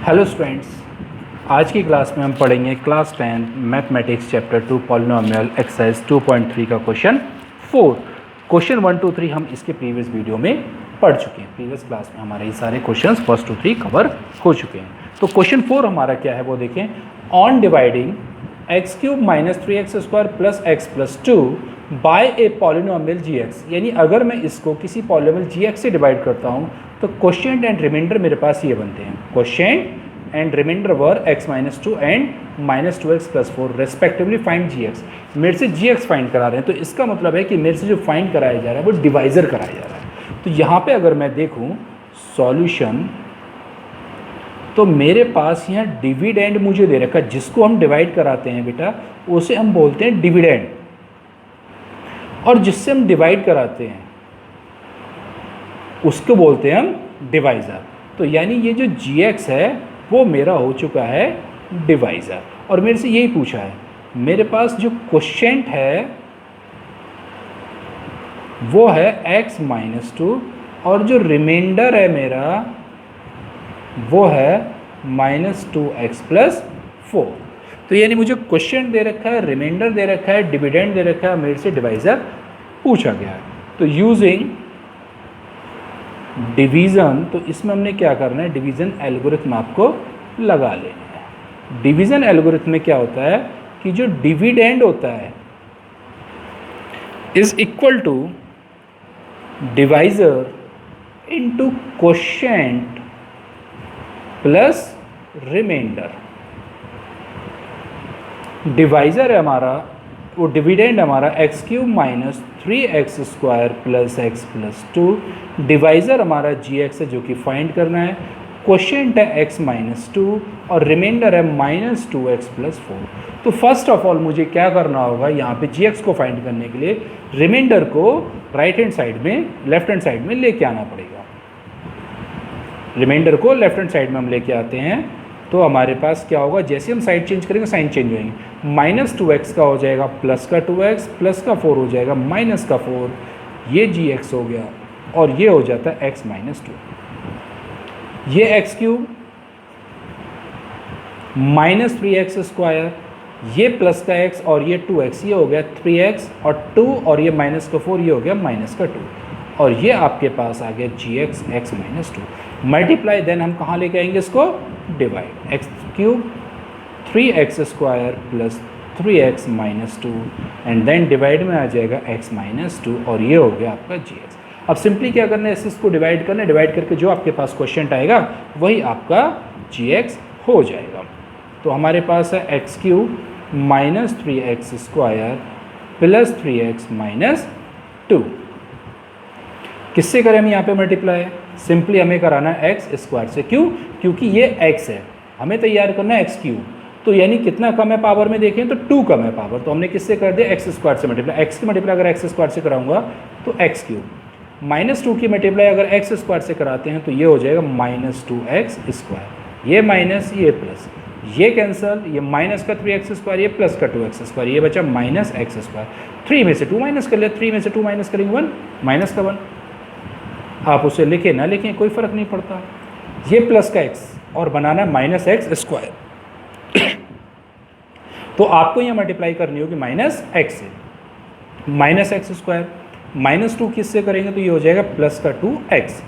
Hello students, आज की class में हम पढ़ेंगे class 10 mathematics chapter 2 polynomial exercise 2.3 का क्वेश्चन 4। क्वेश्चन 1 2 3 हम इसके प्रीवियस वीडियो में पढ़ चुके हैं। प्रीवियस क्लास में हमारे ये सारे क्वेश्चंस 1 2 3 कवर हो चुके हैं। तो क्वेश्चन 4 हमारा क्या है वो देखें। On dividing X cube minus 3x square plus X plus 2 by a polynomial gx, यानी अगर मैं इसको किसी पॉलिनोमियल gx से डिवाइड करता हूँ तो क्वोशिएंट एंड रिमाइंडर मेरे पास ये बनते हैं। Quotient and remainder were x minus 2 and minus 2x plus 4 respectively find gx। मेरे से gx फाइंड करा रहे हैं, तो इसका मतलब है कि मेरे से जो फाइंड कराया जा रहा है वो डिवाइज़र कराया जा रहा है। तो यहाँ पे अगर मैं देखूँ सॉल्यूशन, तो मेरे पास यहाँ डिविडेंड मुझे दे रखा है, जिसको हम डिवाइड कराते हैं बेटा उसे हम बोलते हैं डिविडेंड, और जिससे हम डिवाइड कराते हैं उसको बोलते हैं हम डिवाइज़र। तो यानी ये जो gx है वो मेरा हो चुका है डिवाइज़र। और मेरे से यही पूछा है, मेरे पास जो क्वोशिएंट है वो है x माइनस 2 और जो रिमाइंडर है मेरा वो है माइनस 2x प्लस 4। तो यानी मुझे क्वोशिएंट दे रखा है, रिमाइंडर दे रखा है, डिविडेंड दे रखा है, मेरे से डिवाइज़र पूछा गया है। तो यूजिंग डिवीज़न, तो इसमें हमने क्या करना है, डिवीज़न एल्गोरिथम आपको लगा लेना है। डिवीज़न एल्गोरिथम में क्या होता है कि जो डिविडेंड होता है is equal to divisor into quotient plus remainder. Divisor है हमारा, वो डिविडेंड हमारा X cube minus 3x square plus X plus 2। Divisor हमारा gx है जो कि फाइंड करना है। क्वोशिएंट है x माइनस 2 और रिमाइंडर है माइनस 2x प्लस 4। तो फर्स्ट ऑफ ऑल मुझे क्या करना होगा, यहाँ पे gx को फाइंड करने के लिए रिमाइंडर को राइट हैंड साइड में, लेफ्ट हैंड साइड में लेके आना पड़ेगा। रिमाइंडर को लेफ्ट हैंड साइड में हम लेके आते हैं तो हमारे पास क्या होगा, जैसे हम साइड चेंज करेंगे साइन चेंज होएंगे। माइनस 2x का हो जाएगा प्लस का 2x, प्लस का 4 हो जाएगा माइनस का 4, ये gx हो गया और ये हो जाता है x माइनस 2। ये x cube minus 3x square, ये प्लस का x और ये 2x, ये हो गया 3x और 2 और ये माइनस का 4, ये हो गया माइनस का 2, और ये आपके पास आ गया gx x minus 2। Multiply, then हम कहाँ लेके आएंगे इसको, divide. X cube 3x square plus 3x minus 2 and then divide में आ जाएगा x माइनस 2 और ये हो गया आपका gx। अब सिंपली क्या करना है, इसको डिवाइड करना है, डिवाइड करके जो आपके पास क्वोशिएंट आएगा वही आपका gx हो जाएगा। तो हमारे पास है x cube minus 3x square plus 3x minus 2। किससे करें हम यहाँ पे मल्टीप्लाई, सिंपली हमें कराना है एक्स स्क्वायर से। क्यों, क्योंकि ये x है, हमें तैयार करना है एक्स क्यूब। तो यानी कितना कम है पावर में देखें तो 2 कम है पावर, तो हमने किससे कर दिया, एक्स स्क्वायर से मल्टीप्लाई। एक्स की मल्टीप्लाई अगर एक्स स्क्वायर से कराऊंगा तो एक्स क्यूब, माइनस 2 की मल्टीप्लाई अगर एक्स स्क्वायर से कराते हैं तो ये हो जाएगा माइनस 2x स्क्वायर, ये माइनस ये प्लस, ये कैंसल, ये माइनस का 3x स्क्वायर, ये प्लस का 2x स्क्वायर, ये बचा माइनस एक्स स्क्वायर। 3 में से 2 माइनस कर लिया, 3 में से 2 माइनस करेंगे 1, माइनस का 1। आप उसे लिखें ना लिखें कोई फ़र्क नहीं पड़ता। ये प्लस का x और बनाना है माइनस एक्स स्क्वायर। तो आपको यहाँ मल्टीप्लाई करनी होगी माइनस एक्स से, माइनस एक्स स्क्वायर माइनस 2 किससे करेंगे तो ये हो जाएगा प्लस का 2x,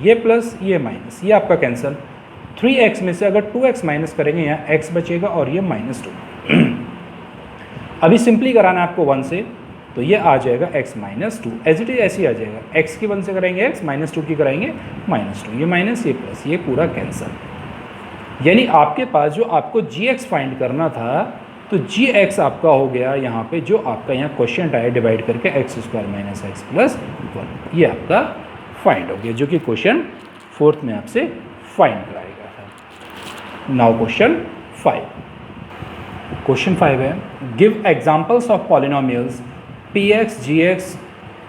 ये प्लस ये माइनस, ये आपका कैंसल। 3x में से अगर 2x माइनस करेंगे यहाँ x बचेगा और ये माइनस 2। अभी सिंपली कराना है आपको 1 से, तो ये आ जाएगा x minus 2, as it is ऐसे ही आ जाएगा। x की 1 से कराएंगे x, माइनस 2 की कराएंगे माइनस 2, ये माइनस ये प्लस, ये पूरा कैंसल। यानी आपके पास जो आपको gx फाइंड करना था तो gx आपका हो गया यहाँ पे, जो आपका यहाँ क्वोशिएंट आया डिवाइड करके x square minus x plus 1, ये आपका फाइंड हो गया, जो कि क्वेश्चन 4 में आपसे फाइंड कराया गया था। Now question 5। क्वेश्चन 5 है, give examples of polynomials px, gx,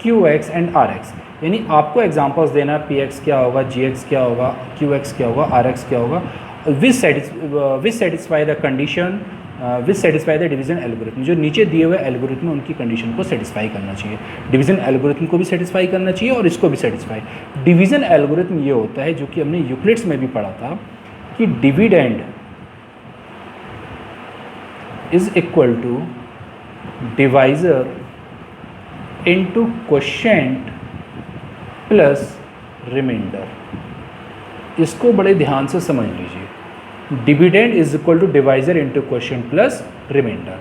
qx and rx। यानी आपको एग्जांपल्स देना है, px क्या होगा, gx क्या होगा, qx क्या होगा, rx क्या होगा, विच satisfy the condition, which satisfy the division algorithm. जो नीचे दिए हुए एल्गोरिथम है उनकी कंडीशन को सेटिस्फाई करना चाहिए। डिवीजन एल्गोरिथम को भी सेटिस्फाई करना चाहिए और इसको भी सेटिस्फाई। डिवीजन एल्गोरिथम ये होता है जो कि हमने यूक्लिड्स में भी पढ़ा था, कि dividend is equal to divisor into quotient plus remainder. इसको बड़े ध्यान से समझ लीजिए। Dividend is equal to divisor into quotient plus remainder.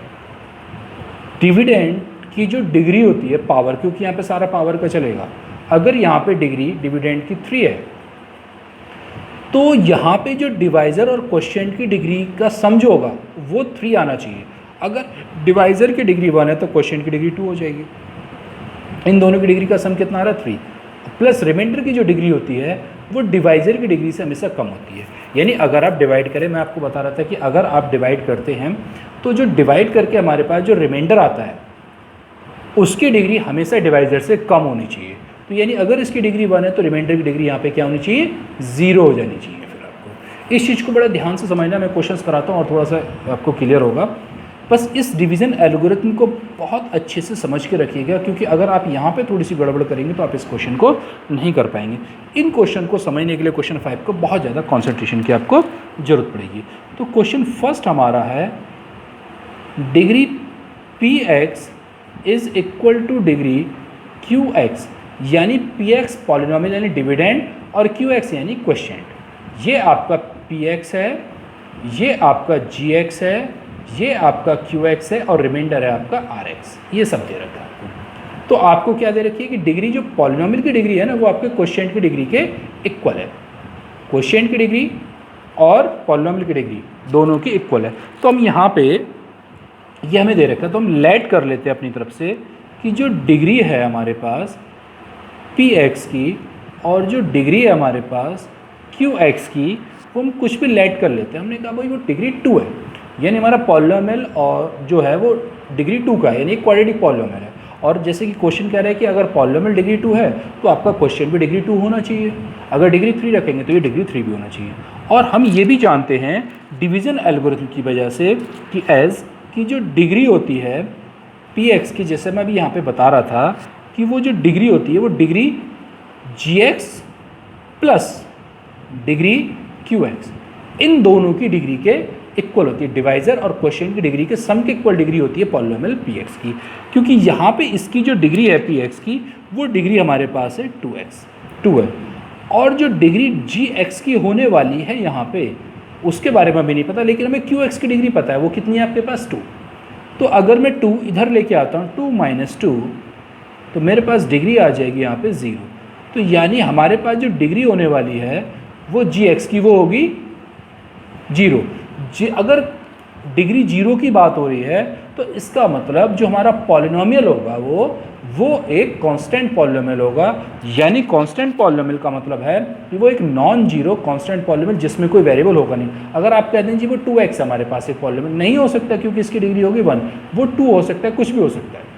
Dividend की जो डिग्री होती है पावर, क्योंकि यहाँ पे सारा पावर का चलेगा, अगर यहाँ पे डिग्री डिविडेंड की 3 है तो यहाँ पे जो डिवाइज़र और क्वोशिएंट की डिग्री का सम जो होगा वो 3 आना चाहिए। अगर डिवाइज़र की डिग्री 1 है तो क्वोशिएंट की डिग्री 2 हो जाएगी। इन दोनों की डिग्री का सम कितना आ रहा है 3, प्लस रिमाइंडर की जो डिग्री होती है वो डिवाइज़र की डिग्री से हमेशा कम होती है। यानी अगर आप डिवाइड करें, मैं आपको बता रहा था कि अगर आप डिवाइड करते हैं तो जो डिवाइड करके हमारे पास जो रिमाइंडर आता है उसकी डिग्री हमेशा डिवाइज़र से कम होनी चाहिए। तो यानी अगर इसकी डिग्री 1 है तो रिमाइंडर की डिग्री यहाँ पे क्या होनी चाहिए, 0 हो जानी चाहिए। फिर आपको इस चीज़ को बड़ा ध्यान से समझना, मैं क्वेश्चंस कराता हूँ और थोड़ा सा आपको क्लियर होगा। बस इस डिवीज़न एल्गोरिथम को बहुत अच्छे से समझ के रखिएगा, क्योंकि अगर आप यहाँ पे थोड़ी सी गड़बड़ करेंगे तो आप इस क्वेश्चन को नहीं कर पाएंगे। इन क्वेश्चन को समझने के लिए क्वेश्चन 5 को बहुत ज़्यादा कॉन्सेंट्रेशन की आपको ज़रूरत पड़ेगी। तो क्वेश्चन फर्स्ट हमारा है degree Px is equal two degree Qx, यानी Px पॉलिनोमियल यानी डिविडेंड और Qx यानी क्वोशिएंट। ये आपका Px है, ये आपका Gx है, ये आपका Qx है और रिमाइंडर है आपका Rx। ये सब दे रखा है आपको। तो आपको क्या दे रखी है कि डिग्री जो पॉलिनोमियल की डिग्री है ना वो आपके क्वोशिएंट की डिग्री के इक्वल है। क्वोशिएंट की डिग्री और पॉलिनोमियल की डिग्री दोनों की इक्वल है। तो हम यहाँ पे ये हमें दे रखा है, तो हम लेट कर लेते हैं अपनी तरफ से कि जो डिग्री है हमारे पास Px की और जो डिग्री है हमारे पास Qx की, वो हम कुछ भी लेट कर लेते हैं। हमने कहा भाई वो डिग्री 2 है, यानी हमारा पॉलिनोमियल और जो है वो डिग्री 2 का है, यानी क्वाड्रेटिक पॉलिनोमियल है। और जैसे कि क्वेश्चन कह रहा है कि अगर पॉलिनोमियल डिग्री 2 है तो आपका क्वेश्चन भी डिग्री 2 होना चाहिए। अगर डिग्री 3 रखेंगे तो ये डिग्री 3 भी होना चाहिए। और हम ये भी जानते हैं डिवीज़न एल्गोरिथम की वजह से कि एज की जो डिग्री होती है Px की, जैसे मैं अभी यहाँ पे बता रहा था कि वो जो डिग्री होती है वो degree Gx plus degree Qx, इन दोनों की डिग्री के इक्वल होती है। डिवाइज़र और क्वोशिएंट की डिग्री के सम के इक्वल डिग्री होती है पॉलिनोमियल Px की, क्योंकि यहाँ पे इसकी जो डिग्री है Px की वो डिग्री हमारे पास है 2 है। और जो डिग्री Gx की होने वाली है यहाँ पे उसके बारे में हमें नहीं पता, लेकिन हमें Qx की डिग्री पता है। वो कितनी है आपके पास 2। तो अगर मैं 2 इधर लेके आता हूँ 2 माइनस 2, तो मेरे पास डिग्री आ जाएगी यहाँ पे 0। तो यानी हमारे पास जो डिग्री होने वाली है वो Gx की वो होगी 0। अगर डिग्री 0 की बात हो रही है तो इसका मतलब जो हमारा पॉलिनोमियल होगा वो एक कांस्टेंट पॉलिनोमियल होगा। यानी कांस्टेंट पॉलिनोमियल का मतलब है कि वो एक नॉन जीरो कांस्टेंट पॉलिनोमियल जिसमें कोई वेरिएबल होगा नहीं। अगर आप कहते हैं जी वो 2x हमारे पास एक पॉलिनोमियल, नहीं हो सकता क्योंकि इसकी डिग्री होगी 1, वो 2 हो सकता है, कुछ भी हो सकता है।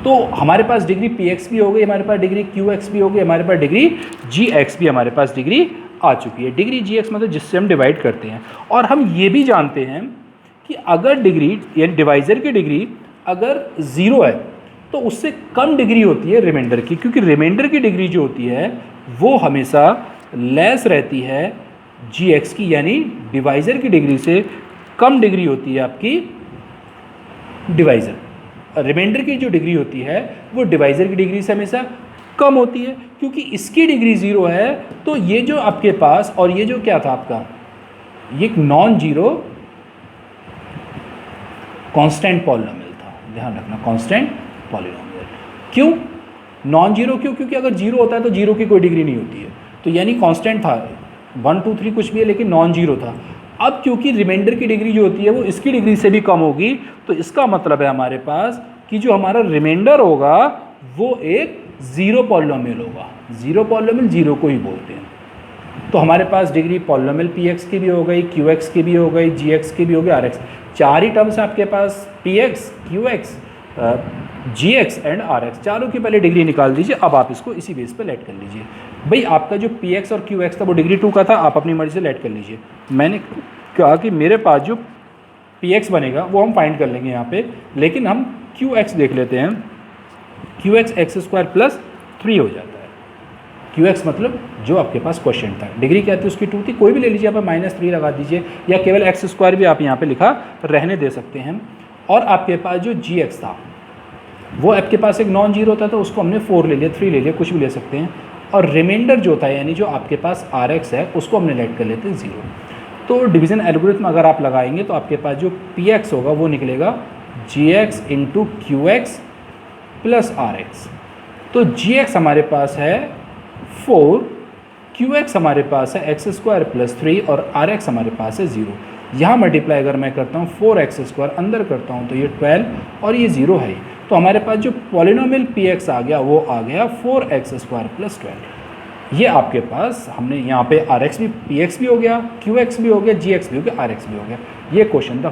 तो हमारे पास डिग्री Px भी हो गई, हमारे पास डिग्री Qx भी हो गई, हमारे पास डिग्री Gx भी हमारे पास डिग्री आ चुकी है। डिग्री Gx मतलब जिससे हम डिवाइड करते हैं। और हम ये भी जानते हैं कि अगर डिग्री यानी डिवाइज़र की डिग्री अगर 0 है तो उससे कम डिग्री होती है रिमाइंडर की, क्योंकि रिमाइंडर की डिग्री जो होती है वो हमेशा लेस रहती है Gx की, यानी डिवाइज़र की डिग्री से कम डिग्री होती है आपकी डिवाइज़र। रिमाइंडर की जो डिग्री होती है वो डिवाइज़र की डिग्री से हमेशा कम होती है। क्योंकि इसकी डिग्री 0 है तो ये जो आपके पास, और ये जो क्या था आपका, ये एक नॉन जीरो कांस्टेंट पॉलिनोमियल था। ध्यान रखना, कांस्टेंट पॉलिनोमियल। क्यों नॉन जीरो? क्यों? क्योंकि अगर 0 होता है तो 0 की कोई डिग्री नहीं होती है। तो यानी कांस्टेंट था, 1 2 3 कुछ भी है, लेकिन नॉन जीरो था। अब क्योंकि रिमाइंडर की डिग्री जो होती है वो इसकी डिग्री से भी कम होगी, तो इसका मतलब है हमारे पास कि जो हमारा रिमाइंडर होगा वो एक ज़ीरो पॉलिनोमियल होगा। ज़ीरो पॉलिनोमियल 0 को ही बोलते हैं। तो हमारे पास डिग्री पॉलिनोमियल Px की भी हो गई, Qx की भी हो गई, Gx की भी हो गई, Rx। 4 ही टर्म्स हैं आपके पास, Px, Qx, Gx and Rx। चारों की पहले डिग्री निकाल दीजिए। अब आप इसको इसी बेस पे लेट कर लीजिए। भाई आपका जो Px और Qx था वो डिग्री 2 का था, आप अपनी मर्जी से लेट कर लीजिए। मैंने कहा कि मेरे पास जो Px बनेगा वो हम फाइंड कर लेंगे यहाँ पे, लेकिन हम Qx देख लेते हैं। Qx x² + 3 हो जाता है। क्यू एक्स मतलब जो आपके पास क्वेश्चन था, डिग्री क्या थी उसकी 2 थी, कोई भी ले लीजिए, आप -3 लगा दीजिए या केवल एक्स स्क्वायर भी आप यहाँ पे लिखा रहने दे सकते हैं। और आपके पास जो जी एक्स था वो आपके पास एक नॉन जीरो था, तो उसको हमने 4 ले लिया, 3 ले लिया, कुछ भी ले सकते हैं। और रिमाइंडर जो था यानी जो आपके पास आर एक्स है उसको हमने लेट कर लेते हैं 0। तो डिवीज़न एल्गोरिथम अगर आप लगाएंगे तो आपके पास जो पी एक्स होगा वो निकलेगा जी x into q x plus r x. तो जी एक्स हमारे पास है 4, क्यू एक्स हमारे पास है एक्स स्क्वायर प्लस 3 और आर एक्स हमारे पास है 0। यहाँ मल्टीप्लाई अगर मैं करता हूँ 4x स्क्वायर अंदर करता हूँ तो ये 12 और ये 0 है। तो हमारे पास जो पॉलिनोमियल पी एक्स आ गया वो आ गया 4x स्क्वायर प्लस 12। ये आपके पास हमने यहाँ पे आर एक्स भी, पी एक्स भी हो गया, क्यू एक्स भी हो गया, जी एक्स भी हो गया, आर एक्स भी हो गया। ये क्वेश्चन था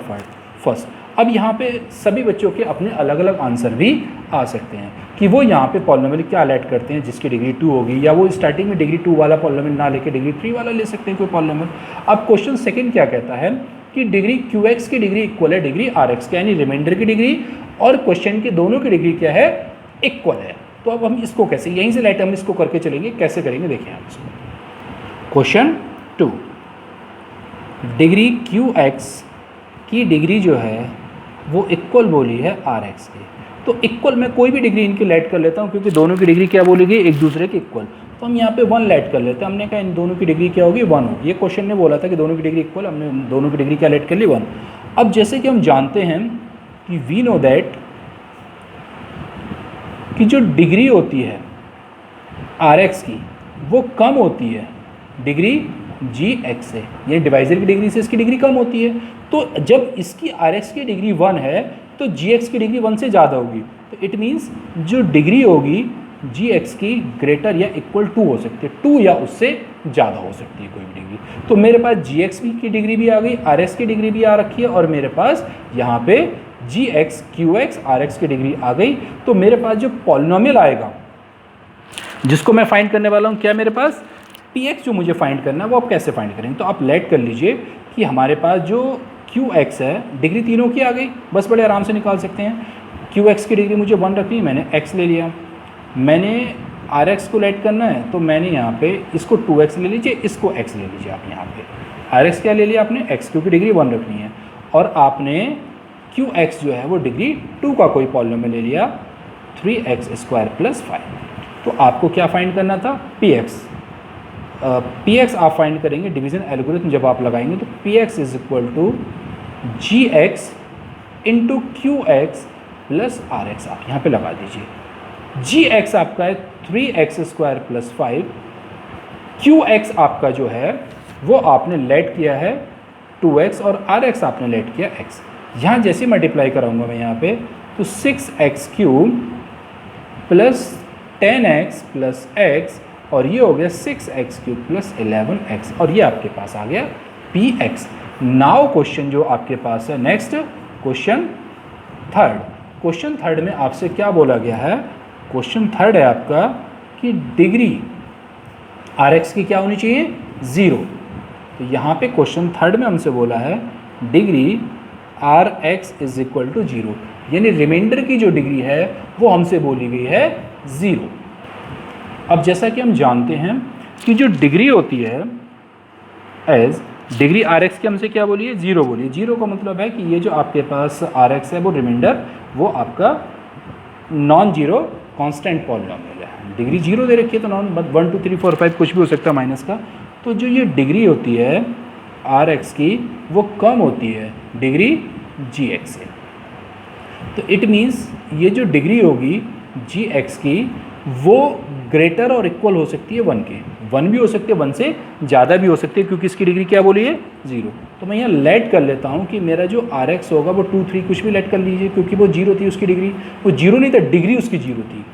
फर्स्ट। अब यहाँ पे सभी बच्चों के अपने अलग अलग आंसर भी आ सकते हैं कि वो यहाँ पे पॉलिनोमियल क्या ऐड करते हैं जिसकी डिग्री 2 होगी, या वो स्टार्टिंग में डिग्री 2 वाला पॉलिनोमियल ना लेके डिग्री 3 वाला ले सकते हैं कोई पॉलिनोमियल। अब क्वेश्चन सेकंड क्या कहता है कि डिग्री क्यू एक्स की डिग्री इक्वल है डिग्री आर एक्स के, यानी रिमाइंडर की डिग्री और क्वेश्चन के दोनों की डिग्री क्या है, इक्वल है। तो अब हम इसको कैसे, यहीं से लाइट हम इसको करके चलेंगे, कैसे करेंगे देखिए आप इसको। क्वेश्चन 2, डिग्री क्यू एक्स की डिग्री जो है वो इक्वल बोली है आर एक्स की। तो इक्वल में कोई भी डिग्री इनकी लेट कर लेता हूँ क्योंकि दोनों की डिग्री क्या बोली गई, एक दूसरे के इक्वल। तो हम यहाँ पे 1 लेट कर लेते हैं। हमने कहा इन दोनों की डिग्री क्या होगी, 1 होगी। ये क्वेश्चन ने बोला था कि दोनों की डिग्री इक्वल, हमने दोनों की डिग्री क्या लेट कर ली, 1। अब जैसे कि हम जानते हैं कि वी नो दैट कि जो डिग्री होती है आर एक्स की वो कम होती है डिग्री जी एक्स से, ये डिवाइजर की डिग्री से इसकी डिग्री कम होती है। तो जब इसकी आर एक्स की डिग्री 1 है तो जी एक्स की डिग्री 1 से ज़्यादा होगी। तो इट मीन्स जो डिग्री होगी जी एक्स की ग्रेटर या इक्वल 2 हो सकती है, 2 या उससे ज़्यादा हो सकती है कोई भी डिग्री। तो मेरे पास जी एक्स की डिग्री भी आ गई, आर एक्स की डिग्री भी आ रखी है, और मेरे पास यहाँ पे जी x, q x, r x की डिग्री आ गई। तो मेरे पास जो पॉलिनोमियल आएगा जिसको मैं फाइंड करने वाला हूँ, क्या मेरे पास पी एक्स जो मुझे फाइंड करना है वो आप कैसे फाइंड करेंगे। तो आप लेट कर लीजिए कि हमारे पास जो क्यू एक्स है डिग्री तीनों की आ गई, बस बड़े आराम से निकाल सकते हैं। क्यू एक्स की डिग्री मुझे 1 रखनी है, मैंने x ले लिया। मैंने आर एक्स को लेट करना है तो मैंने यहाँ पे इसको 2x ले लीजिए, इसको x ले लीजिए। आप यहाँ पे आर एक्स क्या ले लिया आपने, x, क्योंकि डिग्री 1 रखनी है। और आपने क्यू एक्स जो है वो डिग्री 2 का कोई पॉलिनोमियल ले लिया, 3x स्क्वायर प्लस 5। तो आपको क्या फाइंड करना था, पी एक्स। पी एक्स आप फाइंड करेंगे डिवीज़न एल्गोरिथम जब आप लगाएंगे तो p x is equal to g x into q x plus r x आप यहाँ पे लगा दीजिए। जी एक्स आपका है 3x square plus 5, Q x आपका जो है वो आपने लेट किया है 2x और आर एक्स आपने लेट किया x। यहाँ जैसे मल्टीप्लाई कराऊंगा मैं यहाँ पे तो 6x cube plus 10x plus x, और ये हो गया 6x क्यूब प्लस 11x, और ये आपके पास आ गया px। नाउ क्वेश्चन जो आपके पास है next question third. Question third में आपसे क्या बोला गया है, क्वेश्चन थर्ड है आपका कि डिग्री आर एक्स की क्या होनी चाहिए, 0। तो यहाँ पे क्वेश्चन थर्ड में हमसे बोला है degree r x is equal to 0, यानी रिमाइंडर की जो डिग्री है वो हमसे बोली गई है 0। अब जैसा कि हम जानते हैं कि जो डिग्री होती है एज डिग्री आर एक्स की हमसे क्या बोली है, 0 बोली है। 0 का मतलब है कि ये जो आपके पास आर एक्स है वो रिमाइंडर वो आपका नॉन जीरो कांस्टेंट पॉलिनोमियल है। डिग्री 0 दे रखी है तो नॉन 1 2 3 4 5 कुछ भी हो सकता है माइनस का। तो जो ये डिग्री होती है आर एक्स की वो कम होती है डिग्री जी एक्स से। तो इट मीन्स ये जो डिग्री होगी जी एक्स की वो ग्रेटर और इक्वल हो सकती है 1 के, 1 भी हो सकती है, 1 से ज़्यादा भी हो सकती है, क्योंकि इसकी डिग्री क्या बोली है 0। तो मैं यहाँ लेट कर लेता हूँ कि मेरा जो आर एक्स होगा वो 2 3 कुछ भी लेट कर लीजिए, क्योंकि वो 0 थी उसकी डिग्री, वो 0 नहीं था, डिग्री उसकी 0 थी।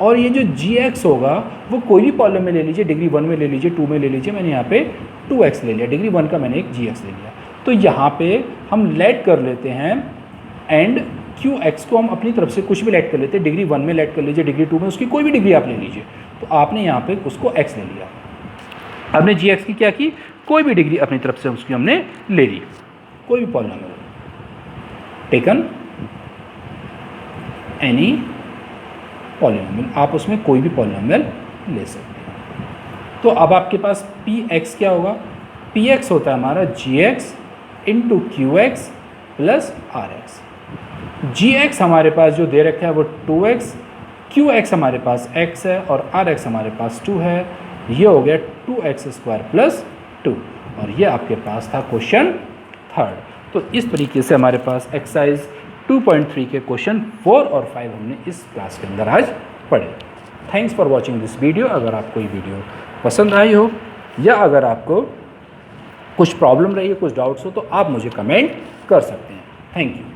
और ये जो जी एक्स होगा वो कोई भी कॉलम में ले लीजिए, डिग्री 1 में ले लीजिए, 2 में ले लीजिए। मैंने यहाँ पे 2x ले लिया, डिग्री 1 का मैंने एक जी एक्स ले लिया। तो यहाँ पे हम लेट कर लेते हैं एंड क्यू एक्स को हम अपनी तरफ से कुछ भी लेट कर लेते हैं, डिग्री 1 में लेट कर लीजिए, डिग्री 2 में, उसकी कोई भी डिग्री आप ले लीजिए। तो आपने यहाँ पे उसको x ले लिया, आपने जी एक्स की क्या की, कोई भी डिग्री अपनी तरफ से उसकी हमने ले ली, कोई भी पॉलिनोमियल टेकन एनी पॉलिनोमियल, आप उसमें कोई भी पॉलिनोमियल ले सकते हैं। तो अब आपके पास पी एक्स क्या होगा, पी एक्स होता है हमारा जी x into q x plus r x. जी एक्स हमारे पास जो दे रखा है वो 2x, क्यू एक्स हमारे पास x है और आर एक्स हमारे पास 2 है। ये हो गया 2x² प्लस 2 और ये आपके पास था क्वेश्चन थर्ड। तो इस तरीके से हमारे पास एक्सरसाइज 2.3 के क्वेश्चन 4 और 5 हमने इस क्लास के अंदर आज पढ़े। Thanks for watching this video. अगर आपको ये वीडियो पसंद आई हो या अगर आपको कुछ प्रॉब्लम रही है, कुछ डाउट्स हो, तो आप मुझे कमेंट कर सकते हैं। Thank you.